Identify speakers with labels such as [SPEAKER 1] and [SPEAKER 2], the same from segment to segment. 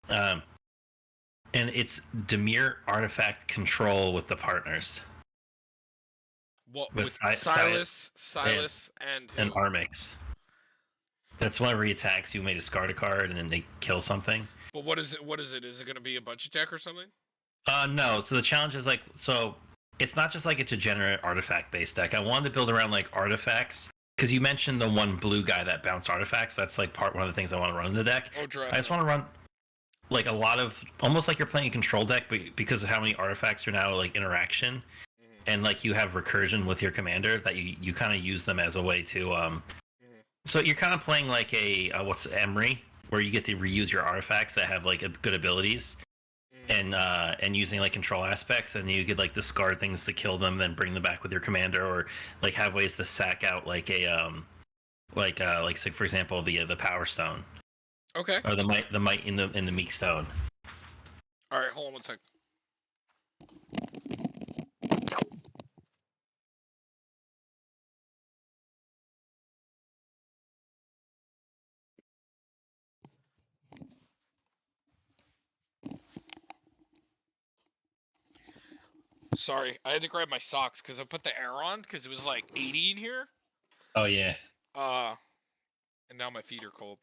[SPEAKER 1] Um, and it's Demir artifact control with the partners.
[SPEAKER 2] What with Silas and who?
[SPEAKER 1] And Armix. That's whenever he attacks, you may discard a card and then they kill something.
[SPEAKER 2] But what is it? What is it? Is it going to be a budget deck or something?
[SPEAKER 1] No. So the challenge is it's not just like a degenerate artifact based deck. I wanted to build around like artifacts because you mentioned the one blue guy that bounced artifacts. That's like one of the things I want to run in the deck.
[SPEAKER 2] Oh, draft.
[SPEAKER 1] I just want to run like a lot of almost like you're playing a control deck, but because of how many artifacts are now like interaction, and like you have recursion with your commander that you kind of use them as a way to So you're kind of playing like a what's Emery, where you get to reuse your artifacts that have like good abilities, and using like control aspects, and you could like discard things to kill them, then bring them back with your commander, or like have ways to sack out like a like say for example the Power Stone.
[SPEAKER 2] Okay.
[SPEAKER 1] Or the might in the Meek Stone.
[SPEAKER 2] All right, hold on one sec. Sorry, I had to grab my socks because I put the air on because it was like 80 in here.
[SPEAKER 1] Oh yeah.
[SPEAKER 2] And now my feet are cold.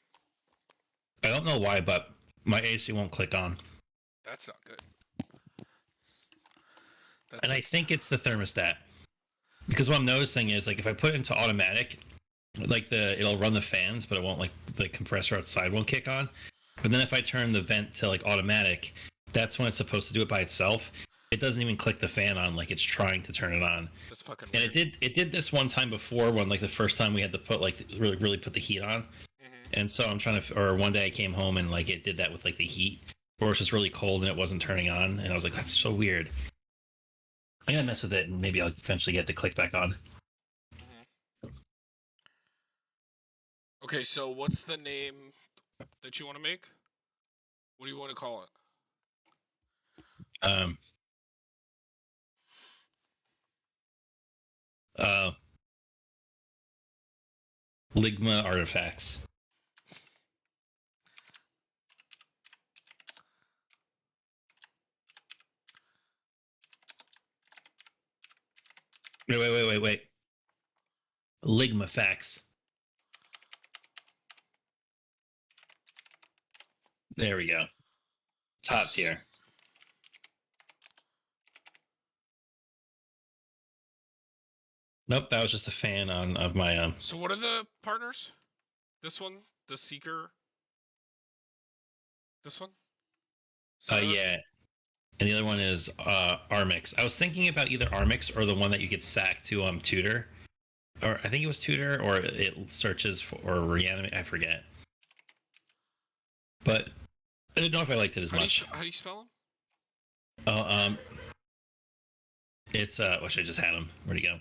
[SPEAKER 1] I don't know why, but my AC won't click on.
[SPEAKER 2] That's not good.
[SPEAKER 1] I think it's the thermostat. Because what I'm noticing is like if I put it into automatic, like it'll run the fans, but it won't like the compressor outside won't kick on. But then if I turn the vent to like automatic, that's when it's supposed to do it by itself. It doesn't even click the fan on like it's trying to turn it on.
[SPEAKER 2] That's fucking weird.
[SPEAKER 1] And it did this one time before when like the first time we had to put like really put the heat on. And so I'm trying to, or one day I came home and like it did that with like the heat, or it was just really cold and it wasn't turning on, and I was like, that's so weird. I gotta mess with it, and maybe I'll eventually get the click back on.
[SPEAKER 2] Okay, so what's the name that you want to make? What do you want to call it?
[SPEAKER 1] Ligma artifacts. Wait. Ligma facts. There we go. Top tier. Nope, that was just a fan of my
[SPEAKER 2] So what are the partners? This one, the Seeker. This one.
[SPEAKER 1] Yeah. And the other one is Armix. I was thinking about either Armix or the one that you get sacked to tutor, or I think it was tutor, or it searches for or reanimate. I forget. But I didn't know if I liked it as much.
[SPEAKER 2] How do you spell them?
[SPEAKER 1] Oh, it's wish I just had him. Where'd he go?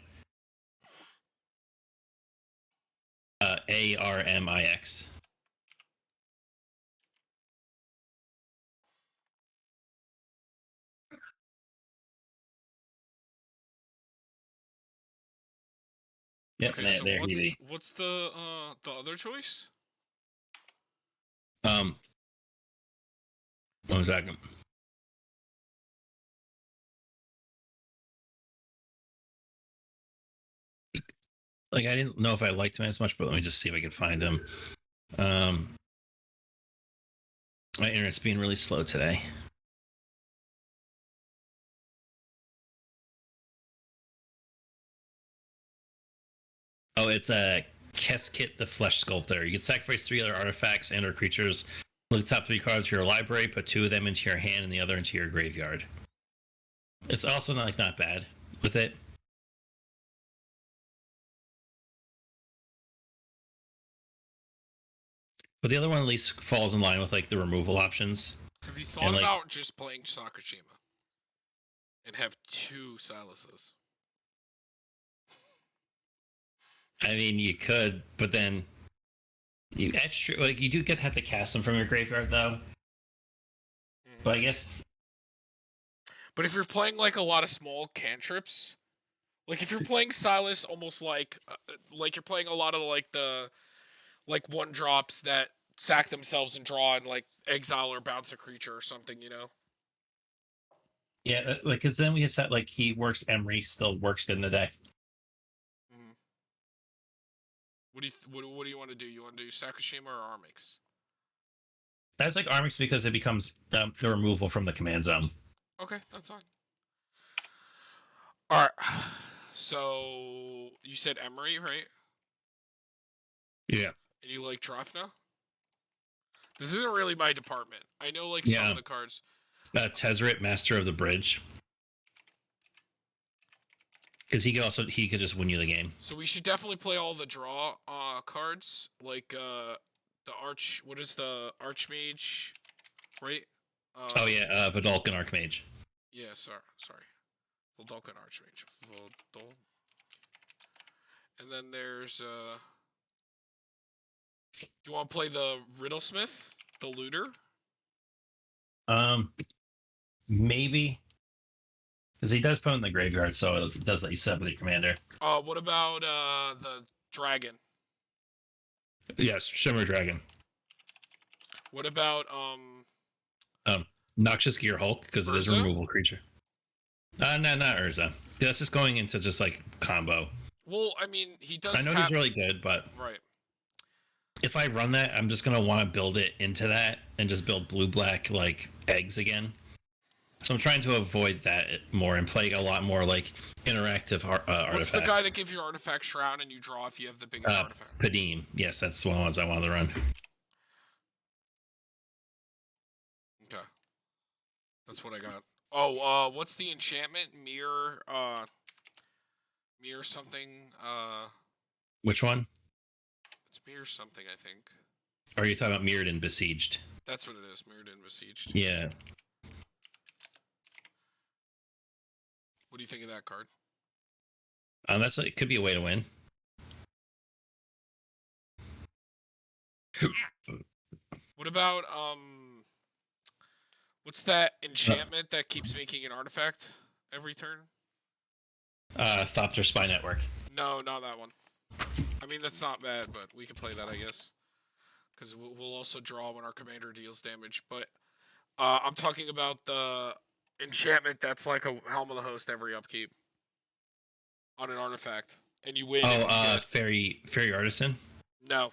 [SPEAKER 1] Armix. Yep,
[SPEAKER 2] okay, so what's the other choice?
[SPEAKER 1] 1 second. Like I didn't know if I liked him as much, but let me just see if I can find him. My internet's being really slow today. Oh, it's a Keskit the Flesh Sculptor. You can sacrifice 3 other artifacts and or creatures. Look at the top 3 cards of your library, put 2 of them into your hand and the other into your graveyard. It's also not bad with it. But the other one at least falls in line with like the removal options.
[SPEAKER 2] Have you thought about just playing Sakashima and have 2 Silases?
[SPEAKER 1] I mean, you could, but then you you do have to cast them from your graveyard though. But I guess.
[SPEAKER 2] But if you're playing like a lot of small cantrips, like if you're playing Silas, almost like you're playing a lot of like the 1-drops that sack themselves and draw and like exile or bounce a creature or something, you know?
[SPEAKER 1] Yeah, like because then we had set like he works. Emery still works in the deck.
[SPEAKER 2] Mm-hmm. What do you want to do? You want to do Sakashima or Armix?
[SPEAKER 1] That's like Armix because it becomes the removal from the command zone.
[SPEAKER 2] Okay, that's fine. All right. So you said Emery, right?
[SPEAKER 1] Yeah.
[SPEAKER 2] And you like Drafna? This isn't really my department. I know like some
[SPEAKER 1] Yeah.
[SPEAKER 2] of the cards.
[SPEAKER 1] Tezzeret, Master of the Bridge. Because he could just win you the game.
[SPEAKER 2] So we should definitely play all the draw cards, like the arch. What is the Archmage, right?
[SPEAKER 1] Oh yeah, Vidalcan Archmage.
[SPEAKER 2] Yeah, sorry, Vidalcan Archmage. Vidal. And then there's do you want to play the Riddlesmith, the Looter?
[SPEAKER 1] Maybe. Because he does put in the graveyard, so it does let you set up with your commander.
[SPEAKER 2] What about the Dragon?
[SPEAKER 1] Yes, Shimmer Dragon.
[SPEAKER 2] What about
[SPEAKER 1] Noxious Gear Hulk, because it is a removal creature. No, not Urza. That's just going into just like combo.
[SPEAKER 2] Well, I mean, he does.
[SPEAKER 1] I know he's really good, but
[SPEAKER 2] right.
[SPEAKER 1] If I run that, I'm just gonna want to build it into that and just build blue-black like eggs again. So I'm trying to avoid that more and play a lot more like interactive artifacts.
[SPEAKER 2] What's the guy that gives you artifact shroud and you draw if you have the biggest artifact?
[SPEAKER 1] Padim. Yes, that's one of the ones I wanted to run.
[SPEAKER 2] Okay. That's what I got. Oh, what's the enchantment? Mirror something.
[SPEAKER 1] Which one?
[SPEAKER 2] It's mirror something, I think.
[SPEAKER 1] Or are you talking about Mirrored and Besieged?
[SPEAKER 2] That's what it is. Mirrored and Besieged.
[SPEAKER 1] Yeah.
[SPEAKER 2] What do you think of that card?
[SPEAKER 1] It could be a way to win.
[SPEAKER 2] What about what's that enchantment that keeps making an artifact every turn?
[SPEAKER 1] Thopter Spy Network.
[SPEAKER 2] No, not that one. I mean, that's not bad, but we can play that, I guess. Because we'll also draw when our commander deals damage. But I'm talking about the enchantment that's like a Helm of the Host every upkeep on an artifact, and you win.
[SPEAKER 1] Fairy Artisan.
[SPEAKER 2] No,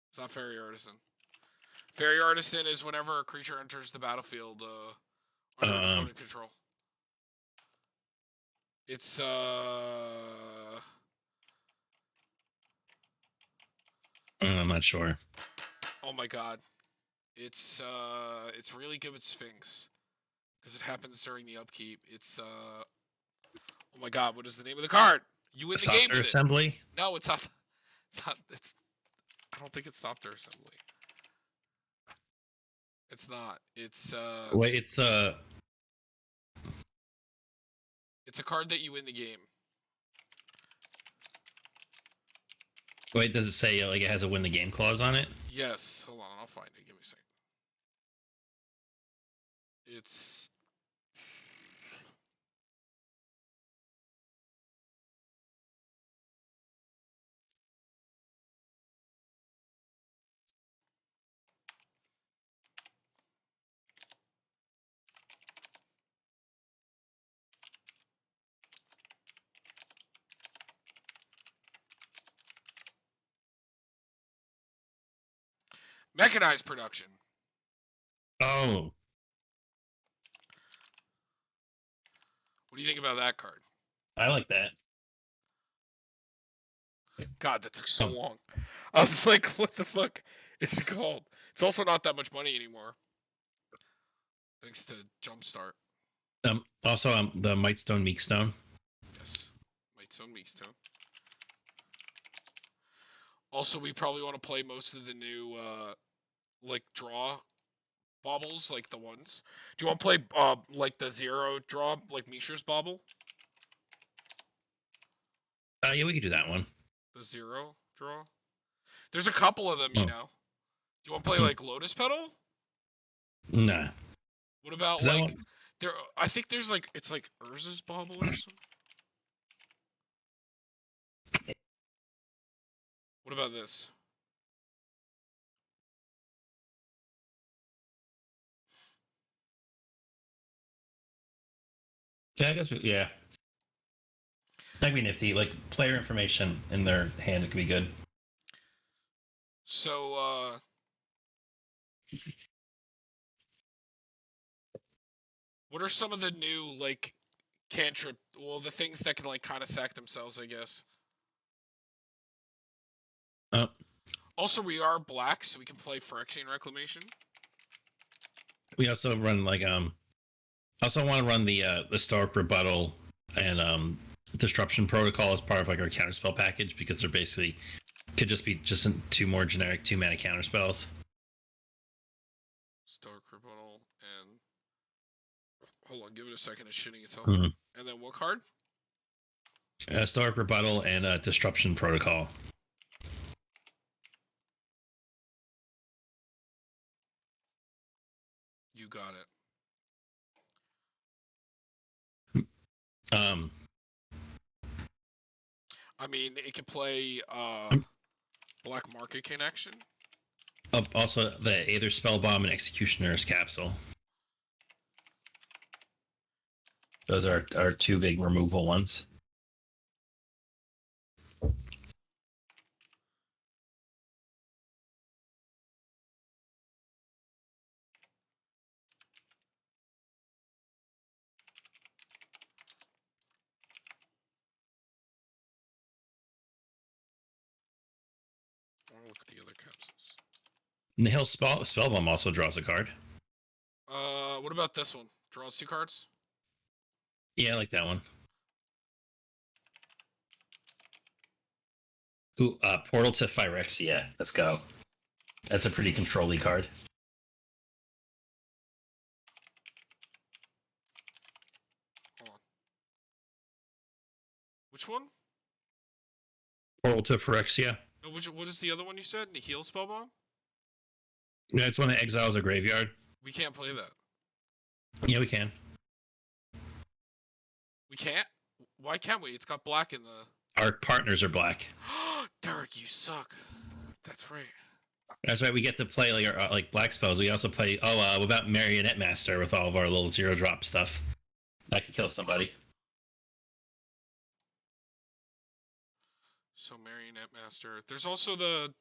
[SPEAKER 2] it's not Fairy Artisan. Fairy Artisan is whenever a creature enters the battlefield under opponent control. It's
[SPEAKER 1] I'm not sure.
[SPEAKER 2] Oh my god. It's really good with Sphinx. Because it happens during the upkeep. It's oh my god, what is the name of the card? You win the game with
[SPEAKER 1] Assembly?
[SPEAKER 2] It. No, it's not. I don't think it's Thopter Assembly. It's not. It's
[SPEAKER 1] Wait,
[SPEAKER 2] it's a card that you win the game.
[SPEAKER 1] Wait, does it say like it has a win the game clause on it?
[SPEAKER 2] Yes. Hold on, I'll find it. Give me a second. It's mechanized production.
[SPEAKER 1] Oh.
[SPEAKER 2] What do you think about that card?
[SPEAKER 1] I like that.
[SPEAKER 2] God, that took so long. I was like, what the fuck is it called? It's also not that much money anymore. Thanks to Jumpstart.
[SPEAKER 1] Also, the Mightstone Meekstone.
[SPEAKER 2] Yes. Mightstone Meekstone. Also, we probably want to play most of the new, like, draw baubles, like the ones. Do you want to play, like, the zero draw, like Mishra's bauble?
[SPEAKER 1] Yeah, we could do that one.
[SPEAKER 2] The zero draw? There's a couple of them, you know. Do you want to play, like, Lotus Petal?
[SPEAKER 1] Nah.
[SPEAKER 2] What about, like, there? I think there's, like, it's like Urza's bauble or something. What about this?
[SPEAKER 1] Yeah, I guess. Yeah, that'd be nifty. Like player information in their hand, it could be good.
[SPEAKER 2] So, what are some of the new like cantrip? Well, the things that can like kind of sack themselves, I guess.
[SPEAKER 1] Oh,
[SPEAKER 2] Also, we are black, so we can play Phyrexian Reclamation.
[SPEAKER 1] we also run like also want to run the Stark Rebuttal and Disruption Protocol as part of like our counterspell package because they're basically could just be just two more generic 2-mana counterspells.
[SPEAKER 2] Stark Rebuttal and hold on, give it a second. It's shitting itself.
[SPEAKER 1] Mm-hmm.
[SPEAKER 2] And then what card?
[SPEAKER 1] Stark Rebuttal and Disruption Protocol.
[SPEAKER 2] You got it. I mean, it could play Black Market Connection.
[SPEAKER 1] Also, the Aether Spellbomb and Executioner's Capsule. Those are our two big removal ones.
[SPEAKER 2] I'll look at the other capsules.
[SPEAKER 1] Nihil Spellbomb also draws a card.
[SPEAKER 2] What about this one? Draws 2 cards?
[SPEAKER 1] Yeah, I like that one. Ooh, Portal to Phyrexia. Let's go. That's a pretty control-y card.
[SPEAKER 2] Hold on. Which one?
[SPEAKER 1] Portal to Phyrexia.
[SPEAKER 2] No, what is the other one you said? Nihil Spellbomb?
[SPEAKER 1] Yeah, it's one that exiles a graveyard.
[SPEAKER 2] We can't play that.
[SPEAKER 1] Yeah, we can.
[SPEAKER 2] We can't? Why can't we? It's got black in the...
[SPEAKER 1] Our partners are black.
[SPEAKER 2] Derek, you suck. That's right.
[SPEAKER 1] That's right. We get to play like black spells. We also play. What about Marionette Master with all of our little 0-drop stuff? That could kill somebody.
[SPEAKER 2] So Marionette Master. There's also the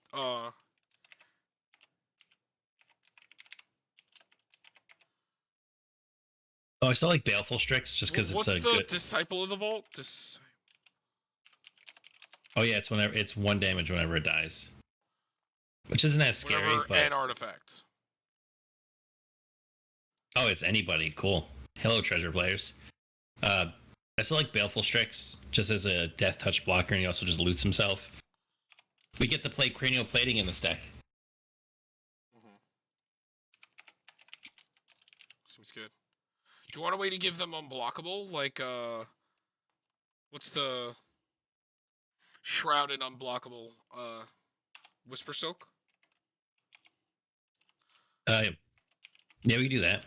[SPEAKER 2] Oh,
[SPEAKER 1] I still like Baleful Strix just because it's
[SPEAKER 2] what's
[SPEAKER 1] a
[SPEAKER 2] the
[SPEAKER 1] good.
[SPEAKER 2] Disciple of the Vault?
[SPEAKER 1] Oh yeah, it's 1 damage whenever it dies, which isn't as scary.
[SPEAKER 2] Whenever
[SPEAKER 1] but...
[SPEAKER 2] an artifact.
[SPEAKER 1] Oh, it's anybody. Cool. Hello, treasure players. I still like Baleful Strix just as a death touch blocker, and he also just loots himself. We get to play Cranial Plating in this deck.
[SPEAKER 2] Seems good. Do you want a way to give them unblockable? Like, what's the shrouded unblockable? Whisper Silk?
[SPEAKER 1] Yeah, we can do that.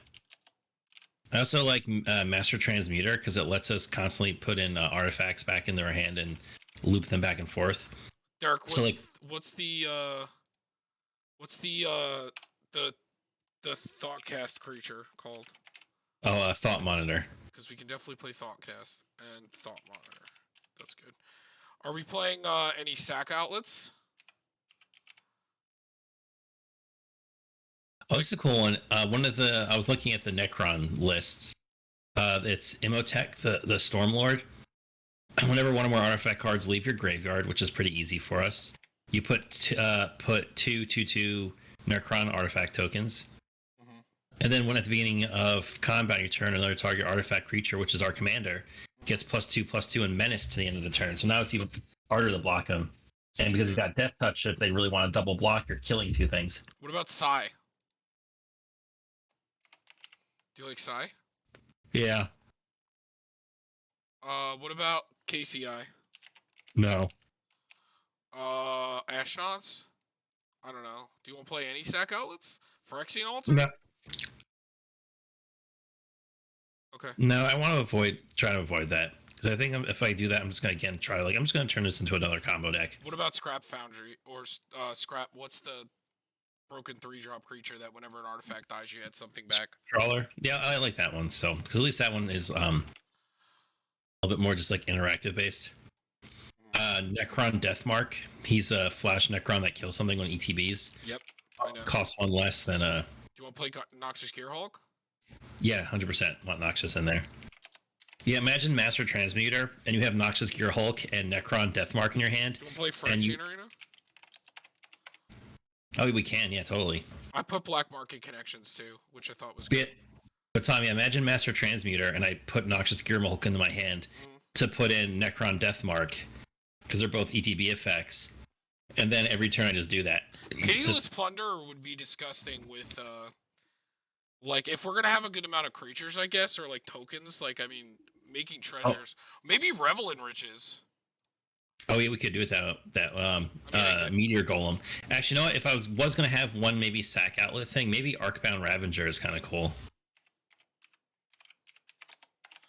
[SPEAKER 1] I also like Master Transmuter because it lets us constantly put in artifacts back into our hand and loop them back and forth.
[SPEAKER 2] Derek, what's the Thoughtcast creature called?
[SPEAKER 1] Oh, Thought Monitor.
[SPEAKER 2] Because we can definitely play Thoughtcast and Thought Monitor. That's good. Are we playing any sack outlets?
[SPEAKER 1] Oh, this is a cool one. I was looking at the Necron lists. It's Imhotep, the Stormlord. Whenever one or more artifact cards leave your graveyard, which is pretty easy for us, you put 2/2 Necron artifact tokens. And then when at the beginning of combat your turn, another target artifact creature, which is our commander, gets +2/+2 and menace to the end of the turn. So now it's even harder to block him. And because he's got Death Touch, if they really want to double block, you're killing 2 things.
[SPEAKER 2] What about Psy? Do you like Psy?
[SPEAKER 1] Yeah.
[SPEAKER 2] What about KCI?
[SPEAKER 1] No.
[SPEAKER 2] Ashnod's? I don't know. Do you want to play any sack outlets? Phyrexian Altar?
[SPEAKER 1] No.
[SPEAKER 2] Okay.
[SPEAKER 1] No, I want to try to avoid that. Because I think if I do that, I'm just going to again try. I'm just going to turn this into another combo deck.
[SPEAKER 2] What about Scrap Foundry? Or Scrap, what's the broken 3-drop creature that whenever an artifact dies, you had something back?
[SPEAKER 1] Trawler? Yeah, I like that one. So, because at least that one is little bit more just like interactive based. Necron Deathmark. He's a flash Necron that kills something on ETBs.
[SPEAKER 2] Yep, I know.
[SPEAKER 1] Costs one less than
[SPEAKER 2] Do you want to play Noxious Gearhulk?
[SPEAKER 1] Yeah, 100% want Noxious in there. Yeah, imagine Master Transmuter, and you have Noxious Gearhulk and Necron Deathmark in your hand.
[SPEAKER 2] Do you want to play Phyrexian Arena?
[SPEAKER 1] Oh, we can, yeah, totally.
[SPEAKER 2] I put Black Market Connections too, which I thought was good.
[SPEAKER 1] Yeah. But Tommy, imagine Master Transmuter, and I put Noxious Gearhulk into my hand to put in Necron Deathmark, because they're both ETB effects. And then every turn I just do that.
[SPEAKER 2] Pitiless Plunder would be disgusting with, like, if we're gonna have a good amount of creatures, I guess, or like tokens, like, I mean, making treasures. Maybe Revel in Riches.
[SPEAKER 1] Oh yeah, we could do it that Meteor Golem. Actually, you know what? If I was gonna have one maybe sack outlet thing, maybe Arcbound Ravager is kind of cool.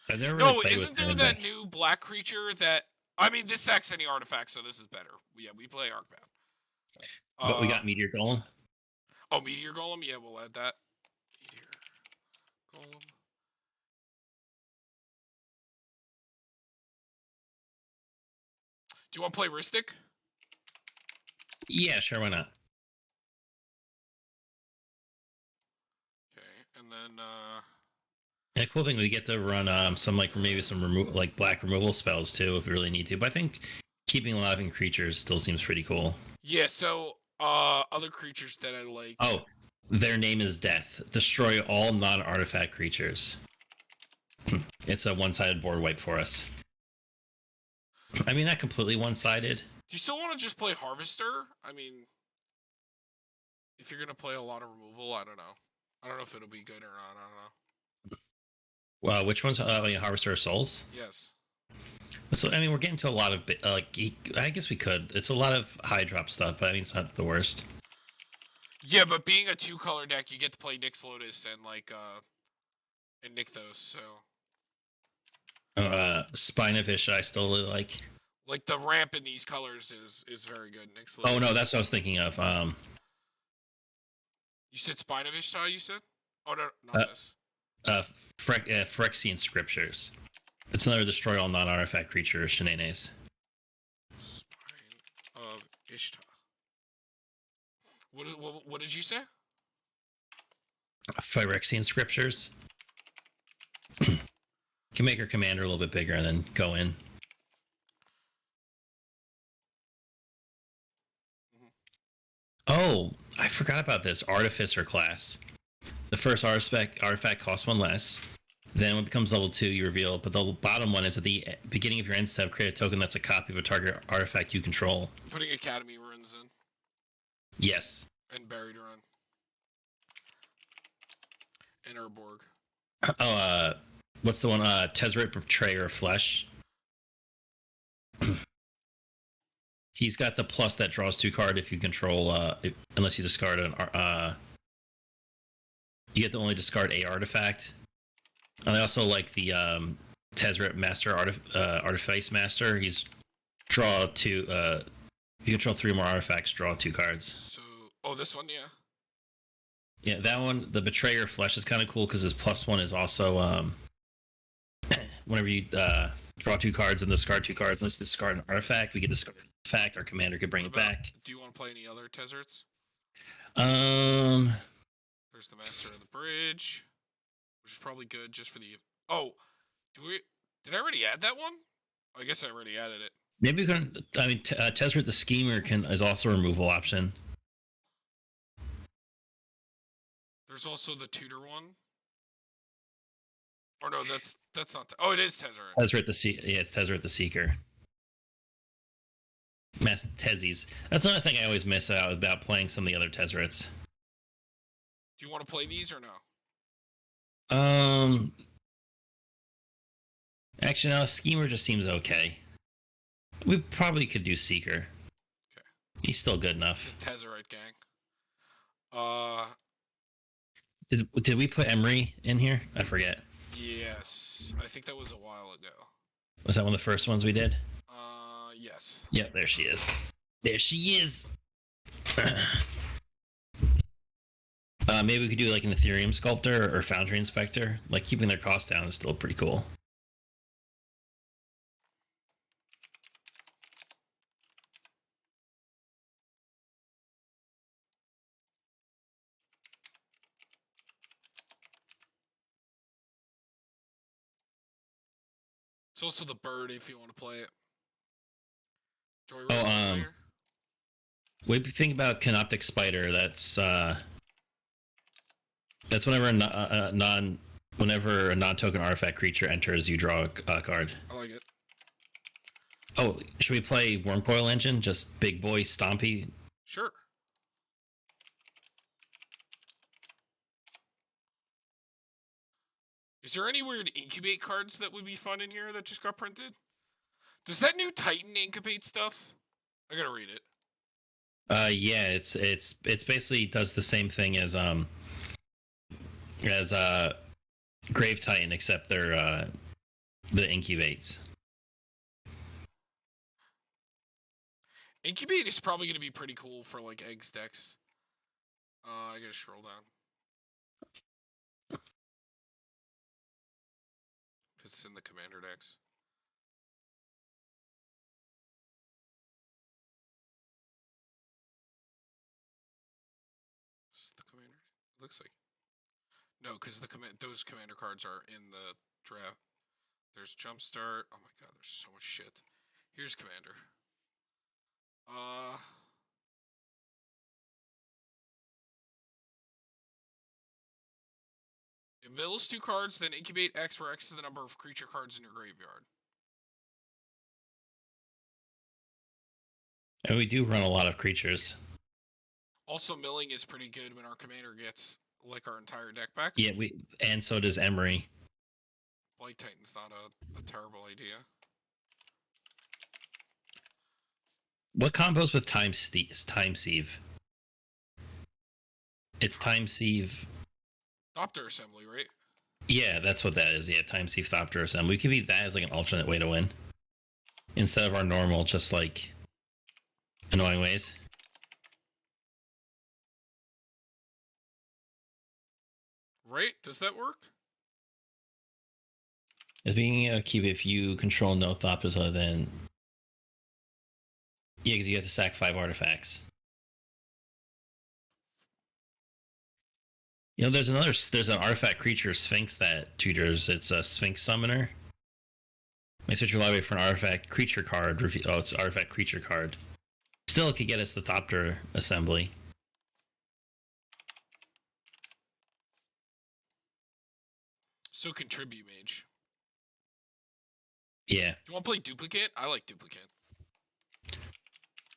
[SPEAKER 1] I've never really played
[SPEAKER 2] isn't there that new black creature that? I mean, this sacks any artifact, so this is better. Yeah, we play Arcbound.
[SPEAKER 1] But we got Meteor Golem.
[SPEAKER 2] Oh, Meteor Golem. Yeah, we'll add that. Meteor Golem. Do you want to play Ristic?
[SPEAKER 1] Yeah, sure, why not?
[SPEAKER 2] Okay, and then
[SPEAKER 1] And the cool thing, we get to run some maybe some black removal spells too if we really need to. But I think keeping alive in creatures still seems pretty cool.
[SPEAKER 2] Yeah, so other creatures that I like.
[SPEAKER 1] Oh, their name is Death. Destroy all non-artifact creatures. It's a one-sided board wipe for us. I mean, not completely one-sided.
[SPEAKER 2] Do you still want to just play Harvester? I mean, if you're gonna play a lot of removal, I don't know. I don't know if it'll be good or not. I don't know.
[SPEAKER 1] Well, which one's Harvester of Souls?
[SPEAKER 2] Yes.
[SPEAKER 1] So I mean, we're getting to a lot of I guess we could. It's a lot of high drop stuff, but I mean, it's not the worst.
[SPEAKER 2] Yeah, but being a 2-color deck, you get to play Nyx Lotus and and Nykthos, so.
[SPEAKER 1] Spine of Ish, I still really like.
[SPEAKER 2] Like the ramp in these colors is very good. Nyx Lotus.
[SPEAKER 1] Oh no, that's what I was thinking of.
[SPEAKER 2] You said Spine of Ishtar. You said? Oh no, not this.
[SPEAKER 1] Phyrexian Scriptures. It's another destroy all non-artifact creature shenanigans.
[SPEAKER 2] Spine of Ishtar. What did you say?
[SPEAKER 1] Phyrexian Scriptures. Can make her commander a little bit bigger and then go in. Oh, I forgot about this Artificer class. The first artifact costs one less. Then when it becomes level 2, you reveal it. But the bottom one is at the beginning of your end step, create a token that's a copy of a target artifact you control.
[SPEAKER 2] Putting Academy runes in.
[SPEAKER 1] Yes.
[SPEAKER 2] And Buried Run. And Urborg.
[SPEAKER 1] Oh, what's the one? Tezzeret Betrayer of Flesh. He's got the plus that draws 2 card if you control, unless you discard an, you get to only discard a artifact. And I also like the Tezzeret Master Artifice Master. He's draw 2. If you control 3 more artifacts, draw 2 cards.
[SPEAKER 2] So, this one, yeah.
[SPEAKER 1] Yeah, that one. The Betrayer of Flesh is kind of cool because his +1 is also whenever you draw 2 cards and discard 2 cards, let's discard an artifact. We can discard an artifact. Our commander could bring it back.
[SPEAKER 2] Do you want to play any other Tezzerets? There's the Master of the Bridge, which is probably good just for the. Oh, did I already add that one? I guess I already added it.
[SPEAKER 1] Maybe we can. I mean, Tezzeret the Schemer is also a removal option.
[SPEAKER 2] There's also the Tutor one. Or no, that's not. Oh, it is Tezzeret.
[SPEAKER 1] It's Tezzeret the Seeker. Tezzies. That's another thing I always miss out about playing some of the other Tezzerets.
[SPEAKER 2] Do you want to play these or no?
[SPEAKER 1] Actually, no. Schemer just seems okay. We probably could do Seeker.
[SPEAKER 2] Okay.
[SPEAKER 1] He's still good enough.
[SPEAKER 2] It's the Tezzeret gang.
[SPEAKER 1] Did we put Emery in here? I forget.
[SPEAKER 2] Yes, I think that was a while ago.
[SPEAKER 1] Was that one of the first ones we did?
[SPEAKER 2] Yes.
[SPEAKER 1] Yep, there she is. There she is. Maybe we could do like an Ethereum Sculptor or Foundry Inspector. Like keeping their cost down is still pretty cool.
[SPEAKER 2] There's also the bird if you want to play it. Joy
[SPEAKER 1] Oh,
[SPEAKER 2] Rest familiar?
[SPEAKER 1] what do you think about Canoptic Spider? That's whenever whenever a non-token artifact creature enters, you draw a card.
[SPEAKER 2] I like it.
[SPEAKER 1] Oh, should we play Wormcoil Engine? Just big boy stompy?
[SPEAKER 2] Sure. Is there any weird incubate cards that would be fun in here that just got printed? Does that new Titan incubate stuff? I gotta read it.
[SPEAKER 1] Yeah, it's basically does the same thing as Grave Titan, except they're the incubates.
[SPEAKER 2] Incubate is probably gonna be pretty cool for like eggs decks. I gotta scroll down. It's in the commander decks. Is this the commander? It looks like. No, because those commander cards are in the draft. There's Jumpstart. Oh my god, there's so much shit. Here's commander. It mills 2 cards, then incubate X, where X is the number of creature cards in your graveyard.
[SPEAKER 1] And we do run a lot of creatures.
[SPEAKER 2] Also, milling is pretty good when our commander gets like our entire deck back.
[SPEAKER 1] Yeah, and so does Emery.
[SPEAKER 2] Blight Titan's not a terrible idea.
[SPEAKER 1] What combos with Time Sieve? It's Time Sieve.
[SPEAKER 2] Thopter Assembly, right?
[SPEAKER 1] Yeah, that's what that is. Yeah, Time Sieve Thopter Assembly. We could be that as like an alternate way to win. Instead of our normal, just like annoying ways.
[SPEAKER 2] Right? Does that work?
[SPEAKER 1] As being a cube, if you control no Thopters other than. Yeah, because you have to sack 5 artifacts. You know, there's an artifact creature Sphinx that tutors. It's a Sphinx Summoner. May search your library for an artifact creature card. Oh, it's an artifact creature card. Still, it could get us the Thopter Assembly.
[SPEAKER 2] So contribute mage.
[SPEAKER 1] Yeah.
[SPEAKER 2] Do you want to play duplicate? I like duplicate.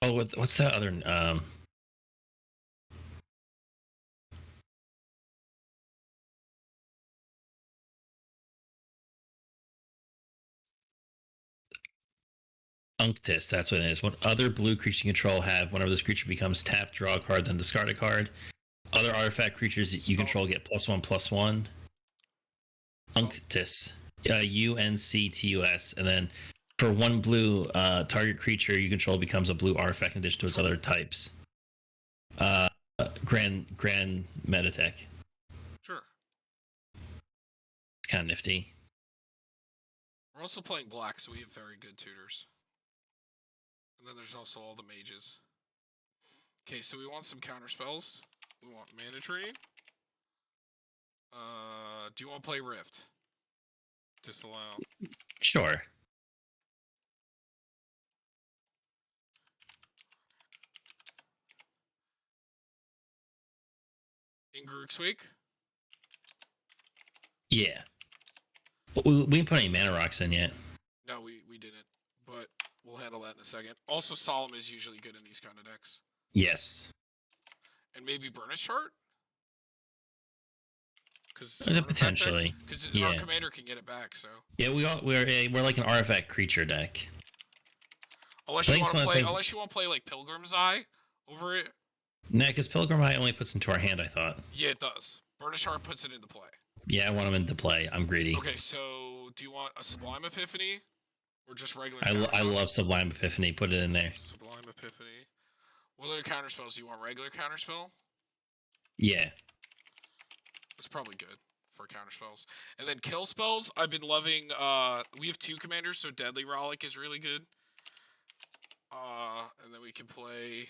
[SPEAKER 1] Oh, what's that other Unctus, that's what it is. What other blue creature you control have whenever this creature becomes tapped, draw a card, then discard a card. Other artifact creatures you control get +1/+1. Unctus. UNCTUS. And then for 1 blue, target creature you control becomes a blue artifact in addition to its other types. Grand Metatech.
[SPEAKER 2] Sure.
[SPEAKER 1] It's kind of nifty.
[SPEAKER 2] We're also playing black, so we have very good tutors. And then there's also all the mages. Okay, so we want some counter spells. We want Mana Tree. Do you want to play Rift? Disallow.
[SPEAKER 1] Sure.
[SPEAKER 2] Ingruxweek?
[SPEAKER 1] Yeah. We didn't put any mana rocks in yet.
[SPEAKER 2] No, we didn't. But we'll handle that in a second. Also, Solemn is usually good in these kind of decks.
[SPEAKER 1] Yes.
[SPEAKER 2] And maybe Burnish Chart? Because
[SPEAKER 1] potentially.
[SPEAKER 2] Because our commander can get it back, so.
[SPEAKER 1] Yeah, we're like an artifact creature deck.
[SPEAKER 2] Unless you want to play like Pilgrim's Eye over it.
[SPEAKER 1] Nah, because Pilgrim Eye only puts into our hand, I thought.
[SPEAKER 2] Yeah, it does. Burnish Heart puts it into play.
[SPEAKER 1] Yeah, I want them into play. I'm greedy.
[SPEAKER 2] Okay, so do you want a Sublime Epiphany? Or just regular
[SPEAKER 1] I love Sublime Epiphany. Put it in there.
[SPEAKER 2] Sublime Epiphany. What other counterspells? Do you want regular counterspell?
[SPEAKER 1] Yeah.
[SPEAKER 2] That's probably good for counterspells. And then kill spells, I've been loving, we have 2 commanders, so Deadly Rollick is really good. And then we can play,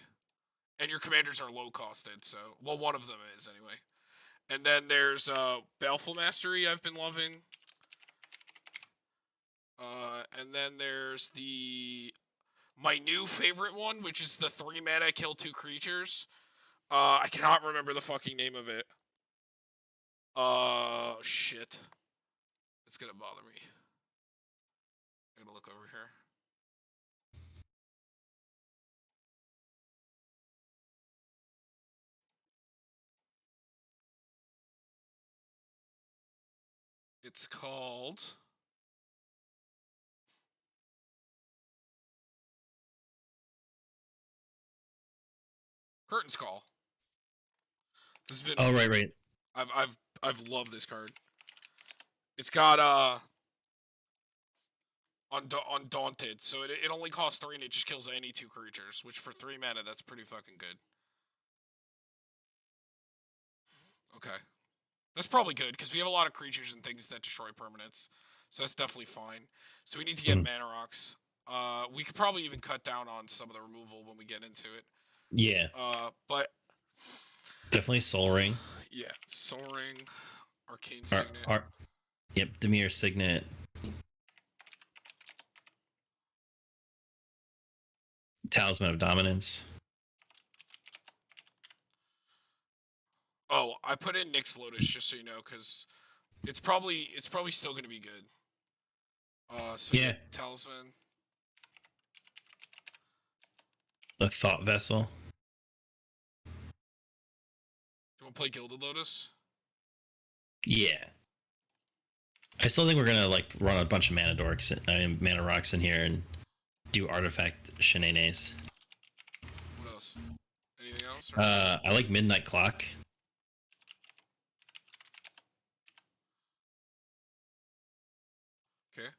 [SPEAKER 2] and your commanders are low costed, so, well, one of them is anyway. And then there's Baleful Mastery I've been loving. And then there's my new favorite one, which is the 3 mana kill 2 creatures. I cannot remember the fucking name of it. Shit. It's gonna bother me. I'm gonna look over here. It's called... Curtain's Call. This has been...
[SPEAKER 1] Oh, right.
[SPEAKER 2] I've loved this card. It's got Undaunted, so it only costs 3 and it just kills any 2 creatures, which for 3 mana that's pretty fucking good. Okay. That's probably good, because we have a lot of creatures and things that destroy permanents. So that's definitely fine. So we need to get mana rocks. We could probably even cut down on some of the removal when we get into it.
[SPEAKER 1] Yeah.
[SPEAKER 2] But
[SPEAKER 1] definitely Soul Ring.
[SPEAKER 2] Yeah, Soul Ring, Arcane Signet.
[SPEAKER 1] Yep, Dimir Signet. Talisman of Dominance.
[SPEAKER 2] Oh, I put in Nyx Lotus just so you know, because it's probably still gonna be good. So yeah, Talisman.
[SPEAKER 1] The Thought Vessel.
[SPEAKER 2] Do you want to play Gilded Lotus?
[SPEAKER 1] Yeah. I still think we're gonna like run a bunch of mana rocks in here and do artifact shenanigans.
[SPEAKER 2] What else? Anything else?
[SPEAKER 1] Or... I like Midnight Clock.
[SPEAKER 2] Okay.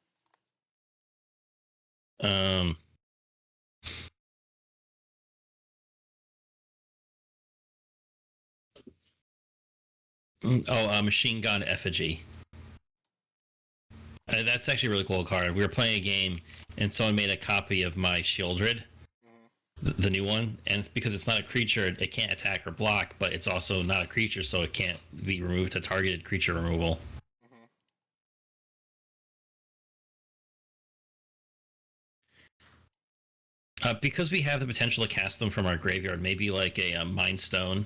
[SPEAKER 1] Machine Gun Effigy. That's actually a really cool card. We were playing a game, and someone made a copy of my Shieldred, the new one, and it's because it's not a creature, it can't attack or block, but it's also not a creature, so it can't be removed to targeted creature removal. Because we have the potential to cast them from our graveyard, maybe like a Mind Stone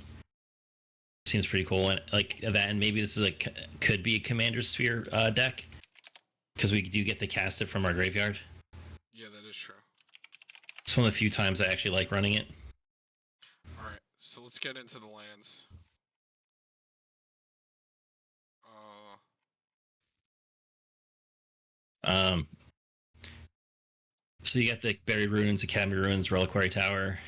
[SPEAKER 1] seems pretty cool, and like that, and maybe this is could be a Commander Sphere deck, because we do get to cast it from our graveyard.
[SPEAKER 2] Yeah, that is true.
[SPEAKER 1] It's one of the few times I actually like running it.
[SPEAKER 2] Alright, so let's get into the lands.
[SPEAKER 1] So you got the Buried Ruins, Academy Ruins, Reliquary Tower.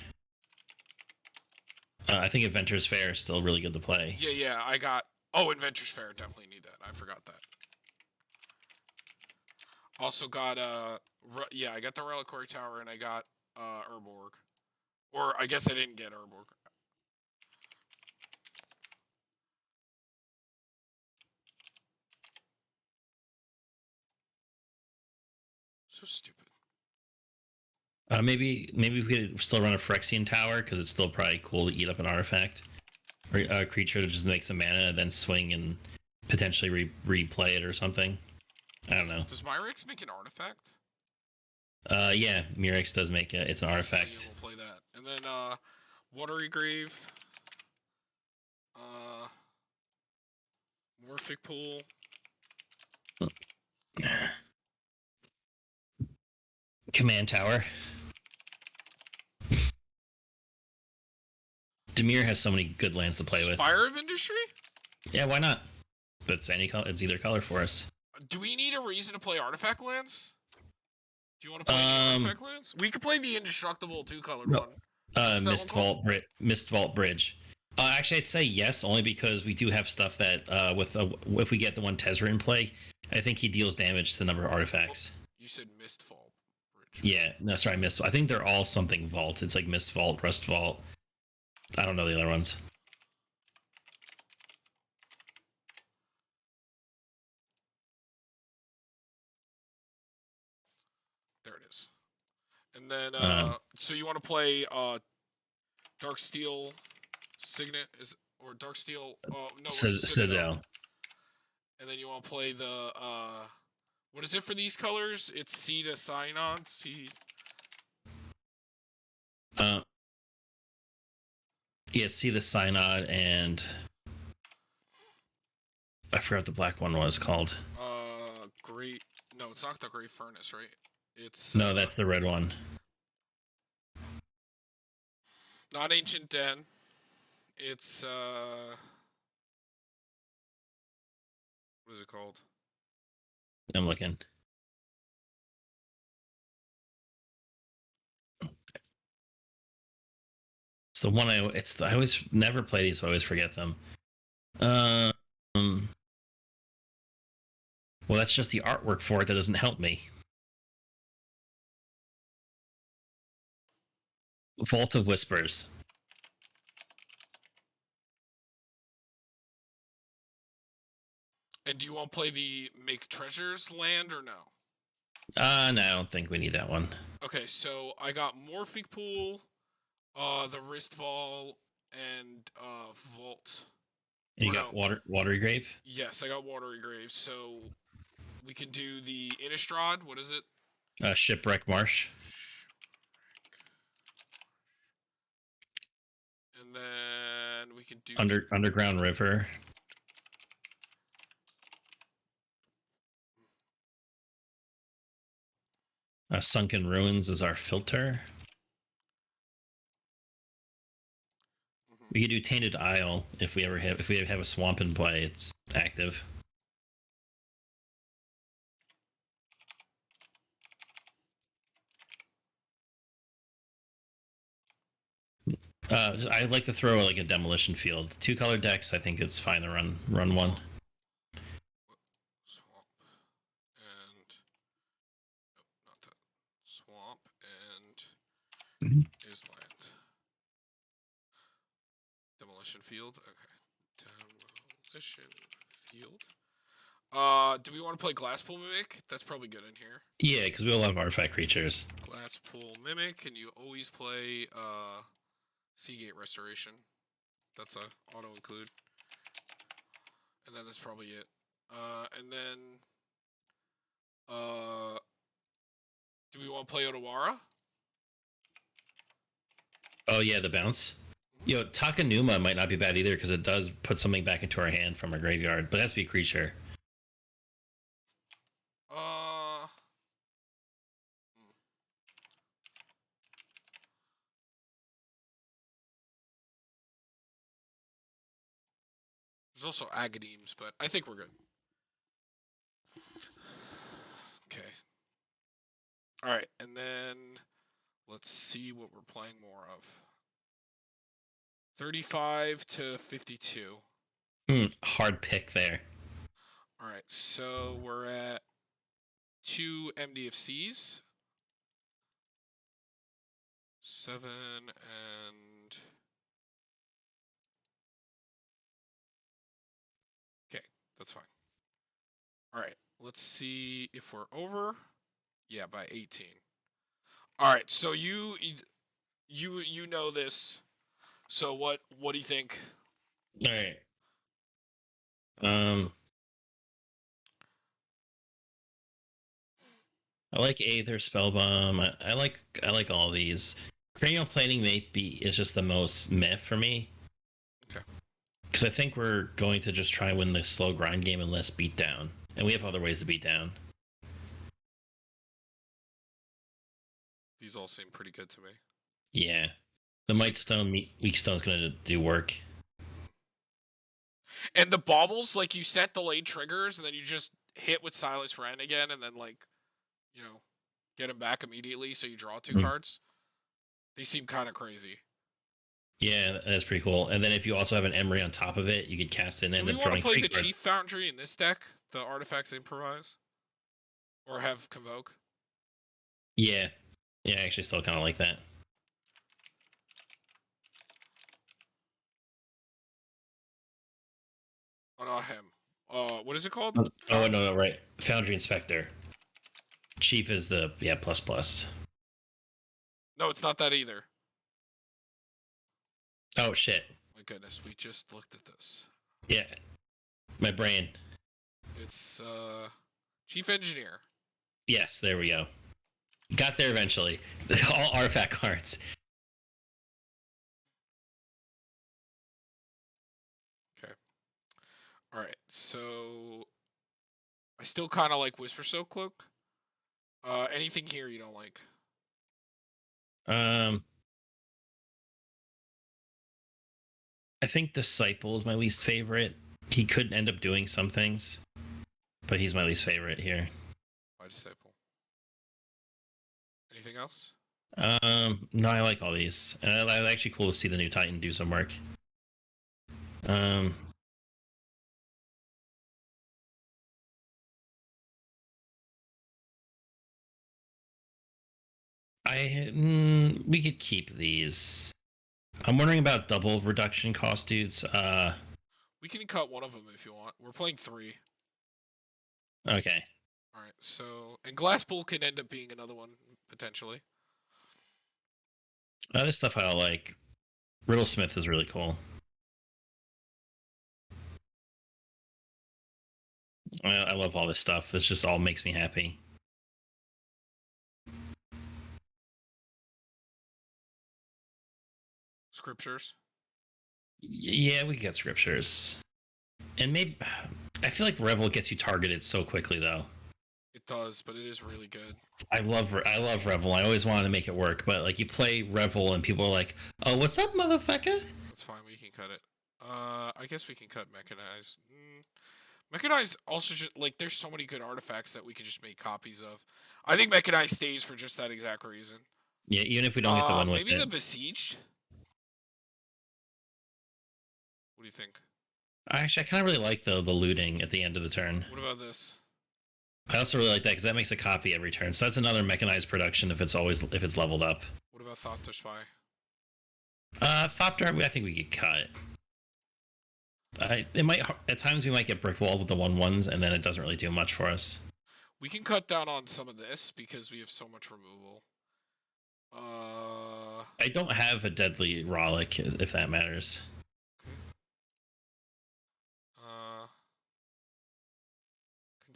[SPEAKER 1] I think Adventurer's Fair is still really good to play.
[SPEAKER 2] Yeah, I got... Oh, Adventurer's Fair, definitely need that. I forgot that. Also got, yeah, I got the Reliquary Tower and I got, Urborg. Or, I guess I didn't get Urborg. So stupid.
[SPEAKER 1] Maybe we could still run a Phyrexian Tower, because it's still probably cool to eat up an artifact. Or a creature to just make some mana and then swing and potentially replay it or something. I don't know.
[SPEAKER 2] Does Mirix make an artifact?
[SPEAKER 1] Yeah, Mirix does make it. It's an artifact.
[SPEAKER 2] So yeah, we'll play that. And then, Watery Grave. Morphic Pool.
[SPEAKER 1] Command Tower. Dimir has so many good lands to play with.
[SPEAKER 2] Spire of Industry?
[SPEAKER 1] Yeah, why not? But it's any color. It's either color for us.
[SPEAKER 2] Do we need a reason to play artifact lands? Do you want to play artifact lands? We could play the indestructible 2-colored one.
[SPEAKER 1] Mist Vault Bridge. Actually, I'd say yes, only because we do have stuff that if we get the one Tezzeret in play, I think he deals damage to the number of artifacts.
[SPEAKER 2] Oh, you said Mist Vault Bridge.
[SPEAKER 1] Yeah, no, sorry, Mist. I think they're all something Vault. It's like Mist Vault, Rust Vault. I don't know the other ones.
[SPEAKER 2] There it is. And then, so you want to play Darksteel Signet or Darksteel? No,
[SPEAKER 1] Citadel.
[SPEAKER 2] And then you want to play the What is it for these colors? It's C to Synod. C.
[SPEAKER 1] Yeah, see the Synod, and I forgot what the black one was called.
[SPEAKER 2] Great. No, it's not the Great Furnace, right? It's
[SPEAKER 1] No, that's the red one.
[SPEAKER 2] not Ancient Den. It's what is it called?
[SPEAKER 1] I'm looking. It's the one I always never play these, so I always forget them. Well, that's just the artwork for it that doesn't help me. Vault of Whispers.
[SPEAKER 2] And do you want to play the Make Treasures land or no?
[SPEAKER 1] No, I don't think we need that one.
[SPEAKER 2] Okay, so I got Morphic Pool, the Wristval, and Vault.
[SPEAKER 1] And you got Watery Grave?
[SPEAKER 2] Yes, I got Watery Grave, so we can do the Innistrad. What is it?
[SPEAKER 1] Shipwreck Marsh.
[SPEAKER 2] And then we can do
[SPEAKER 1] Underground River. Sunken Ruins is our filter. We could do Tainted Isle if we have a swamp in play. It's active. I'd like to throw like a demolition field. 2-color decks, I think it's fine to run one.
[SPEAKER 2] Swamp and nope, not that. Swamp and is land. Demolition field. Okay. Demolition field. Do we want to play Glasspool Mimic? That's probably good in here.
[SPEAKER 1] Yeah, because we have a lot of artifact creatures.
[SPEAKER 2] Glasspool Mimic, and you always play Seagate Restoration. That's a auto include. And then that's probably it. And then do we want to play Otawara?
[SPEAKER 1] Oh yeah, the bounce. Yo, Takanuma might not be bad either because it does put something back into our hand from our graveyard, but it has to be a creature.
[SPEAKER 2] There's also Agademes, but I think we're good. Okay. Alright, and then let's see what we're playing more of. 35 to 52.
[SPEAKER 1] Hard pick there.
[SPEAKER 2] Alright, so we're at 2 MDFCs. 7 and... Okay, that's fine. Alright, let's see if we're over. Yeah, by 18. Alright, so you know this. So what do you think?
[SPEAKER 1] Alright. I like Aether, Spellbomb. I like all these. Cranial Planing is just the most meh for me.
[SPEAKER 2] Okay.
[SPEAKER 1] Because I think we're going to just try and win the slow grind game and less beat down. And we have other ways to beat down.
[SPEAKER 2] These all seem pretty good to me.
[SPEAKER 1] Yeah. The Might Stone, Weak Stone is going to do work.
[SPEAKER 2] And the baubles, like you set delayed triggers and then you just hit with Silas Renn again and then like, you know, get him back immediately so you draw 2 cards. They seem kind of crazy.
[SPEAKER 1] Yeah, that's pretty cool. And then if you also have an Emery on top of it, you could cast it and end up drawing 3 cards.
[SPEAKER 2] Do we want to play the Chief Foundry in this deck? The Artifacts Improvise? Or have Convoke?
[SPEAKER 1] Yeah. Yeah, I actually still kind of like that.
[SPEAKER 2] Oh, not him. What is it called?
[SPEAKER 1] Oh, no, right. Foundry Inspector. Chief is the, ++.
[SPEAKER 2] No, it's not that either.
[SPEAKER 1] Oh, shit.
[SPEAKER 2] My goodness, we just looked at this.
[SPEAKER 1] Yeah. My brain.
[SPEAKER 2] It's, Chief Engineer.
[SPEAKER 1] Yes, there we go. Got there eventually. All artifact cards.
[SPEAKER 2] Okay. All right. So I still kind of like Whisper Soak Cloak. Anything here you don't like?
[SPEAKER 1] I think Disciple is my least favorite. He could end up doing some things, but he's my least favorite here.
[SPEAKER 2] Why Disciple? Anything else?
[SPEAKER 1] No, I like all these, and it's actually cool to see the new Titan do some work. We could keep these. I'm wondering about double reduction cost dudes.
[SPEAKER 2] We can cut one of them if you want. We're playing 3.
[SPEAKER 1] Okay.
[SPEAKER 2] All right. So and Glass Bull can end up being another one potentially.
[SPEAKER 1] Other stuff I don't like. Riddlesmith is really cool. I love all this stuff. This just all makes me happy.
[SPEAKER 2] Scriptures.
[SPEAKER 1] Yeah, we get scriptures. And maybe I feel like Revel gets you targeted so quickly though.
[SPEAKER 2] It does, but it is really good.
[SPEAKER 1] I love Revel. I always wanted to make it work, but like you play Revel and people are like, "Oh, what's up, motherfucker?"
[SPEAKER 2] That's fine. We can cut it. I guess we can cut Mechanized. Mechanized also just like there's so many good artifacts that we can just make copies of. I think Mechanized stays for just that exact reason.
[SPEAKER 1] Yeah, even if we don't get the one with
[SPEAKER 2] maybe
[SPEAKER 1] it.
[SPEAKER 2] the Besieged. What do you think?
[SPEAKER 1] I kind of really like the looting at the end of the turn.
[SPEAKER 2] What about this?
[SPEAKER 1] I also really like that because that makes a copy every turn. So that's another mechanized production if it's leveled up.
[SPEAKER 2] What about Thopter Spy?
[SPEAKER 1] Thopter, I think we could cut. It might at times we might get brick walled with the 1/1s, and then it doesn't really do much for us.
[SPEAKER 2] We can cut down on some of this because we have so much removal.
[SPEAKER 1] I don't have a deadly Rollick, if that matters.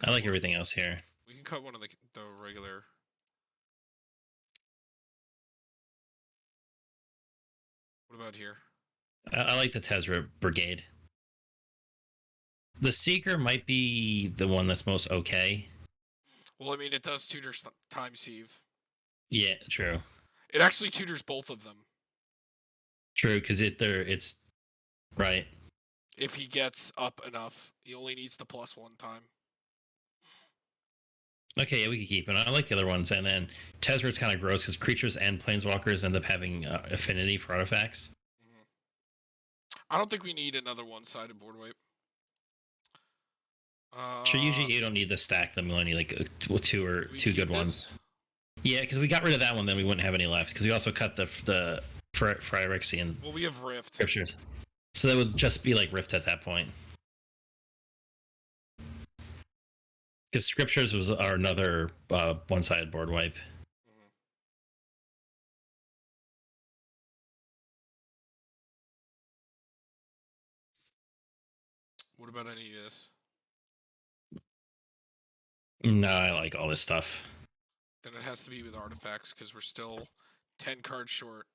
[SPEAKER 1] I like everything else here.
[SPEAKER 2] We can cut one of the regular. What about here?
[SPEAKER 1] I like the Tezra Brigade. The Seeker might be the one that's most okay.
[SPEAKER 2] Well, I mean, it does tutor time sieve.
[SPEAKER 1] Yeah, true.
[SPEAKER 2] It actually tutors both of them.
[SPEAKER 1] True, because it's right.
[SPEAKER 2] If he gets up enough, he only needs to +1 time.
[SPEAKER 1] Okay, yeah, we could keep it. I like the other ones, and then Tezra's kind of gross because creatures and planeswalkers end up having affinity for artifacts.
[SPEAKER 2] I don't think we need another one-sided board wipe.
[SPEAKER 1] Sure, usually you don't need to stack them. You only need like two good ones. Yeah, because we got rid of that one, then we wouldn't have any left. Because we also cut the Phyrexian.
[SPEAKER 2] Well, we have Rift.
[SPEAKER 1] Scriptures. So that would just be like Rift at that point. Because Scriptures are another one-sided board wipe.
[SPEAKER 2] What about any of this?
[SPEAKER 1] No, I like all this stuff.
[SPEAKER 2] Then it has to be with artifacts because we're still 10 cards short.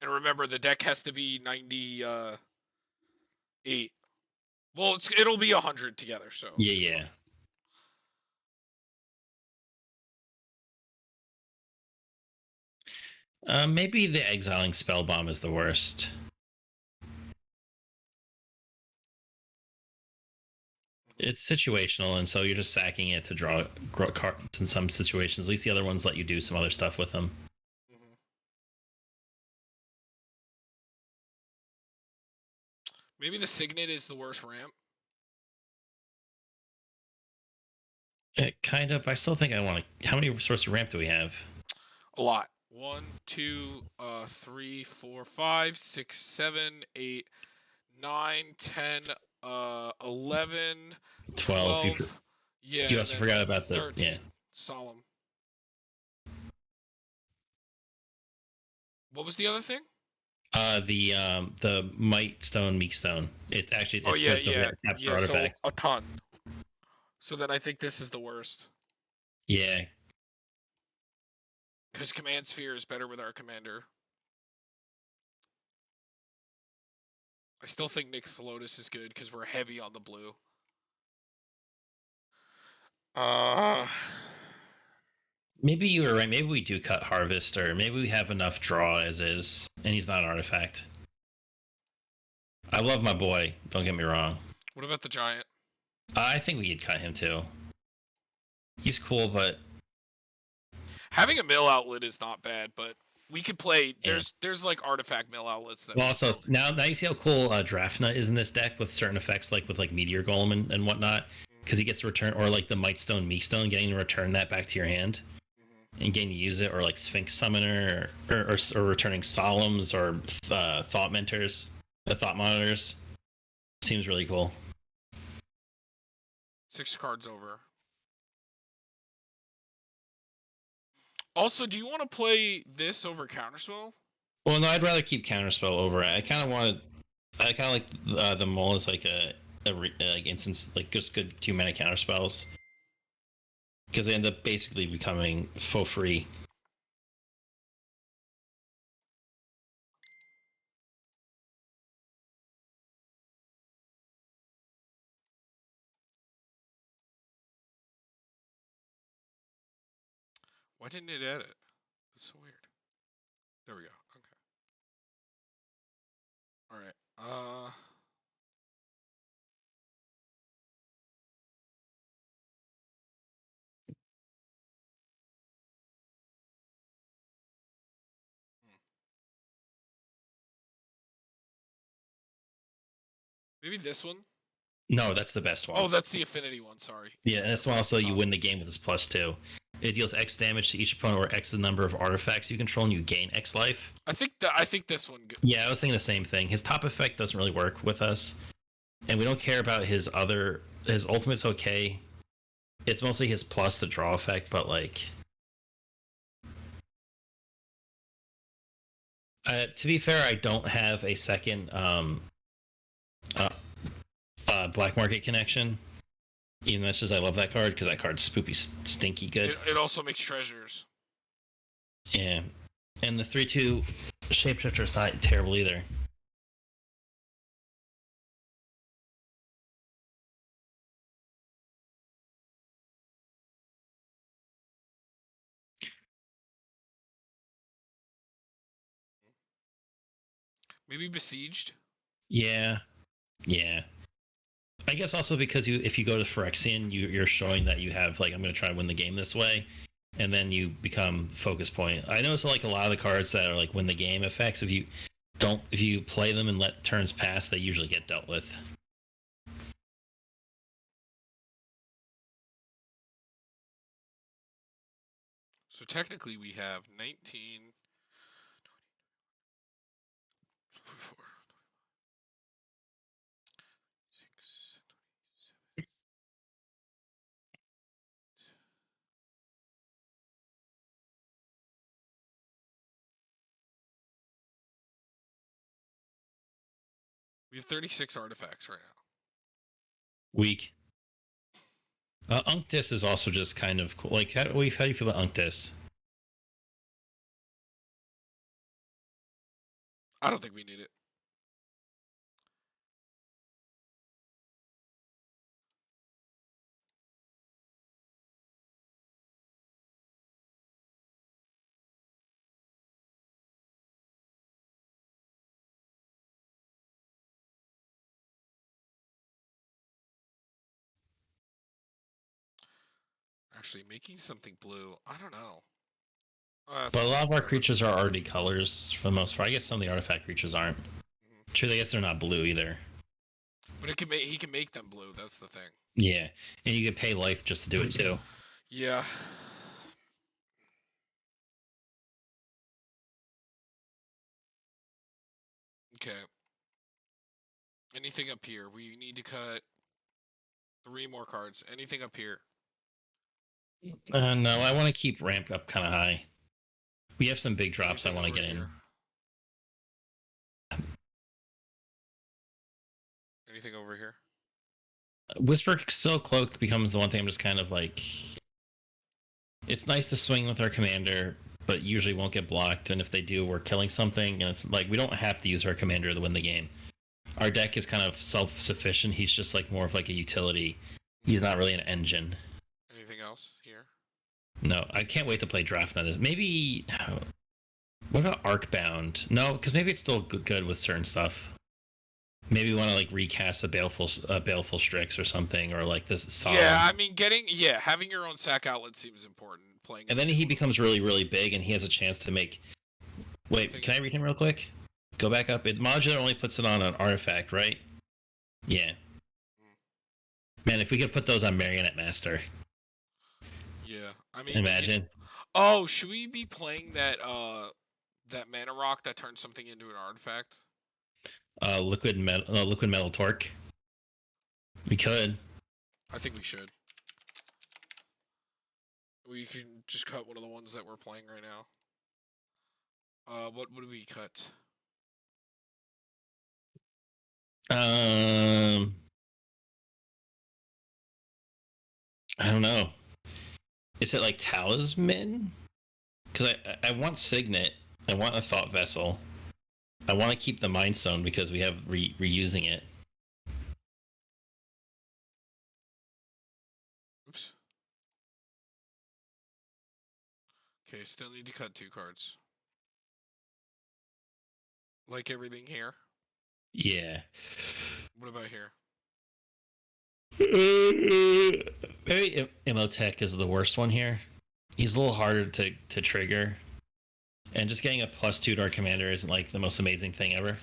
[SPEAKER 2] And remember, the deck has to be 98. Well, it'll be 100 together, so.
[SPEAKER 1] Yeah. Maybe the Exiling Spellbomb is the worst. It's situational, and so you're just sacking it to draw cards in some situations. At least the other ones let you do some other stuff with them.
[SPEAKER 2] Maybe the Signet is the worst ramp.
[SPEAKER 1] Kind of. I still think I want to. How many sorts of ramp do we have?
[SPEAKER 2] A lot. 1, 2, 3, 4, 5, 6, 7, 8, 9, 10, 11, 12. Yeah.
[SPEAKER 1] You also forgot about
[SPEAKER 2] 13. Solemn. What was the other thing?
[SPEAKER 1] The Might Stone, Meek Stone. It actually
[SPEAKER 2] taps
[SPEAKER 1] for artifacts.
[SPEAKER 2] So a ton. So then I think this is the worst.
[SPEAKER 1] Yeah.
[SPEAKER 2] Because Command Sphere is better with our commander. I still think Nick's Lotus is good because we're heavy on the blue.
[SPEAKER 1] Maybe you were right. Maybe we do cut Harvest, or maybe we have enough draw as is, and he's not an artifact. I love my boy. Don't get me wrong.
[SPEAKER 2] What about the Giant?
[SPEAKER 1] I think we could cut him too. He's cool, but
[SPEAKER 2] having a mill outlet is not bad, but we could play. There's like artifact mill outlets that.
[SPEAKER 1] Well, also now you see how cool Drafna is in this deck with certain effects, like with like Meteor Golem and whatnot, because he gets to return, or like the Mightstone Meekstone, getting to return that back to your hand and getting to use it, or like Sphinx Summoner, or returning Solemns or Thought Mentors, Thought Monitors. Seems really cool.
[SPEAKER 2] 6 cards over. Also, do you want to play this over Counterspell?
[SPEAKER 1] Well, no, I'd rather keep Counterspell over it. I kind of like the Mole as like a like instance, like just good 2-mana Counterspells, because they end up basically becoming for free.
[SPEAKER 2] Why didn't it edit? That's so weird. There we go. Okay. Alright. Maybe this one?
[SPEAKER 1] No, that's the best one.
[SPEAKER 2] Oh, that's the affinity one, sorry.
[SPEAKER 1] Yeah, and that's one also you win the game with this +2. It deals X damage to each opponent or X the number of artifacts you control, and you gain X life.
[SPEAKER 2] I think this one.
[SPEAKER 1] Yeah, I was thinking the same thing. His top effect doesn't really work with us, and we don't care about his other. His ultimate's okay. It's mostly his plus the draw effect, but like. To be fair, I don't have a second Black Market Connection. Even much as I love that card, because that card's spoopy stinky good.
[SPEAKER 2] It also makes treasures.
[SPEAKER 1] Yeah. And the 3/2 Shapeshifter is not terrible either.
[SPEAKER 2] Maybe Besieged?
[SPEAKER 1] Yeah. I guess also because if you go to Phyrexian, you're showing that you have, like, I'm going to try to win the game this way, and then you become focus point. I notice like a lot of the cards that are like win the game effects, if you play them and let turns pass, they usually get dealt with.
[SPEAKER 2] So technically we have 19, 24, 26, 27. We have 36 artifacts right now.
[SPEAKER 1] Weak. Unctis is also just kind of cool. Like, how do you feel about Unctis?
[SPEAKER 2] I don't think we need it. Actually, making something blue, I don't know.
[SPEAKER 1] But a lot of our creatures are already colors for the most part. I guess some of the artifact creatures aren't. True, I guess they're not blue either.
[SPEAKER 2] But he can make them blue. That's the thing.
[SPEAKER 1] Yeah, and you could pay life just to do it too.
[SPEAKER 2] Yeah. Okay. Anything up here? We need to cut 3 more cards. Anything up here?
[SPEAKER 1] No, I want to keep ramp up kind of high. We have some big drops I want to get in.
[SPEAKER 2] Anything over here?
[SPEAKER 1] Whisper Still Cloak becomes the one thing I'm just kind of like. It's nice to swing with our commander, but usually won't get blocked. And if they do, we're killing something. And it's like we don't have to use our commander to win the game. Our deck is kind of self-sufficient. He's just like more of like a utility. He's not really an engine.
[SPEAKER 2] Anything else here?
[SPEAKER 1] No, I can't wait to play Draft on this. Maybe. What about Arcbound? No, because maybe it's still good with certain stuff. Maybe we want to like recast a baleful Strix or something, or like this. Solemn.
[SPEAKER 2] Yeah, I mean, having your own sack outlet seems important. Playing.
[SPEAKER 1] And then he becomes really big, and he has a chance to make. Wait, can I read him real quick? Go back up. Modular only puts it on an artifact, right? Yeah. Man, if we could put those on Marionette Master.
[SPEAKER 2] Yeah, I mean,
[SPEAKER 1] imagine.
[SPEAKER 2] Oh, should we be playing that mana rock that turns something into an artifact?
[SPEAKER 1] Liquid metal torque. We could.
[SPEAKER 2] I think we should. We can just cut one of the ones that we're playing right now. What would we cut?
[SPEAKER 1] I don't know. Is it like Talisman? Because I want Signet. I want a Thought Vessel. I want to keep the Mind Stone because we have reusing it.
[SPEAKER 2] Oops. Okay, still need to cut 2 cards. Like everything here?
[SPEAKER 1] Yeah.
[SPEAKER 2] What about here?
[SPEAKER 1] Maybe Imhotep is the worst one here. He's a little harder to trigger. And just getting a +2 to our commander isn't like the most amazing thing ever.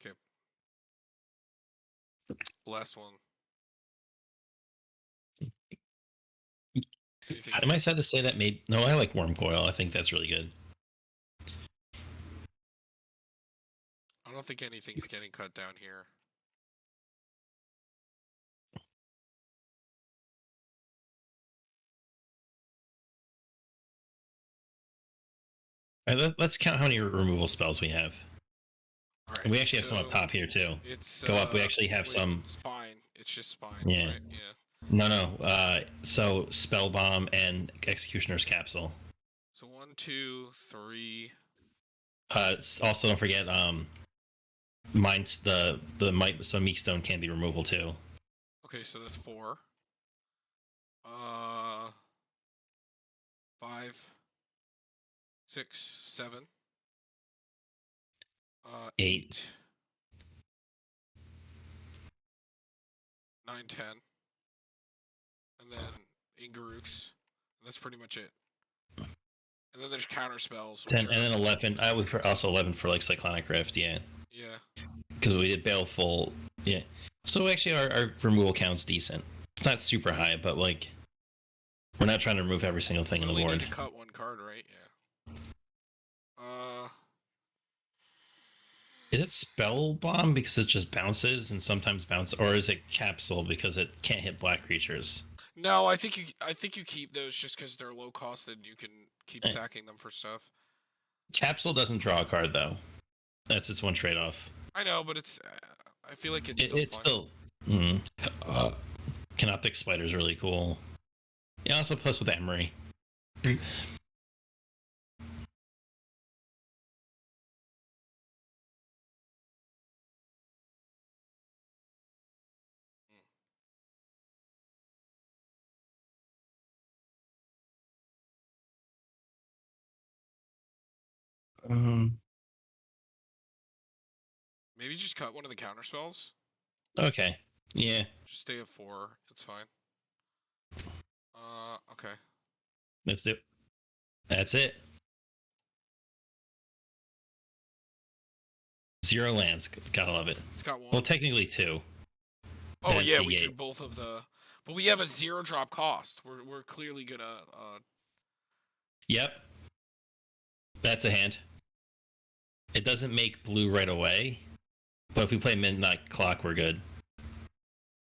[SPEAKER 2] Okay. Last one. Anything
[SPEAKER 1] Am I sad to say that made... No, I like Wormcoil. I think that's really good.
[SPEAKER 2] I don't think anything's getting cut down here.
[SPEAKER 1] All right, let's count how many removal spells we have.
[SPEAKER 2] All right,
[SPEAKER 1] and we actually have some up top here too.
[SPEAKER 2] It's
[SPEAKER 1] go up. We actually have some
[SPEAKER 2] spine. It's just spine.
[SPEAKER 1] Yeah.
[SPEAKER 2] Right? Yeah.
[SPEAKER 1] No. So Spell Bomb and Executioner's Capsule.
[SPEAKER 2] So 1, 2, 3.
[SPEAKER 1] Also don't forget mine's the might. So Meek Stone can be removal too.
[SPEAKER 2] Okay, so that's 4. 5, 6, 7. 8. 9, 10. And then Ingaruks. That's pretty much it. And then there's counter spells.
[SPEAKER 1] 10 and then 11. I would also 11 for like Cyclonic Rift. Yeah.
[SPEAKER 2] Yeah.
[SPEAKER 1] Because we did Baleful. Yeah. So actually, our removal count's decent. It's not super high, but like we're not trying to remove every single thing in the board.
[SPEAKER 2] Need to cut 1 card, right? Yeah.
[SPEAKER 1] Is it Spell Bomb because it just bounces and sometimes bounces, or is it Capsule because it can't hit black creatures?
[SPEAKER 2] No, I think you keep those just because they're low cost and you can keep sacking them for stuff. Capsule
[SPEAKER 1] doesn't draw a card though. That's its one trade-off.
[SPEAKER 2] I know, but it's. I feel like it's
[SPEAKER 1] still
[SPEAKER 2] fun.
[SPEAKER 1] still. Canoptic Spider is really cool. Yeah, also plus with Emery.
[SPEAKER 2] Maybe just cut one of the counter spells.
[SPEAKER 1] Okay. Yeah.
[SPEAKER 2] Just stay at 4. It's fine. Okay.
[SPEAKER 1] Let's do it. That's it. 0 lands. Gotta love it.
[SPEAKER 2] It's got 1.
[SPEAKER 1] Well, technically 2.
[SPEAKER 2] Oh yeah, we drew both of the. But we have a 0 drop cost. We're clearly gonna.
[SPEAKER 1] Yep. That's a hand. It doesn't make blue right away, but if we play Midnight Clock, we're good.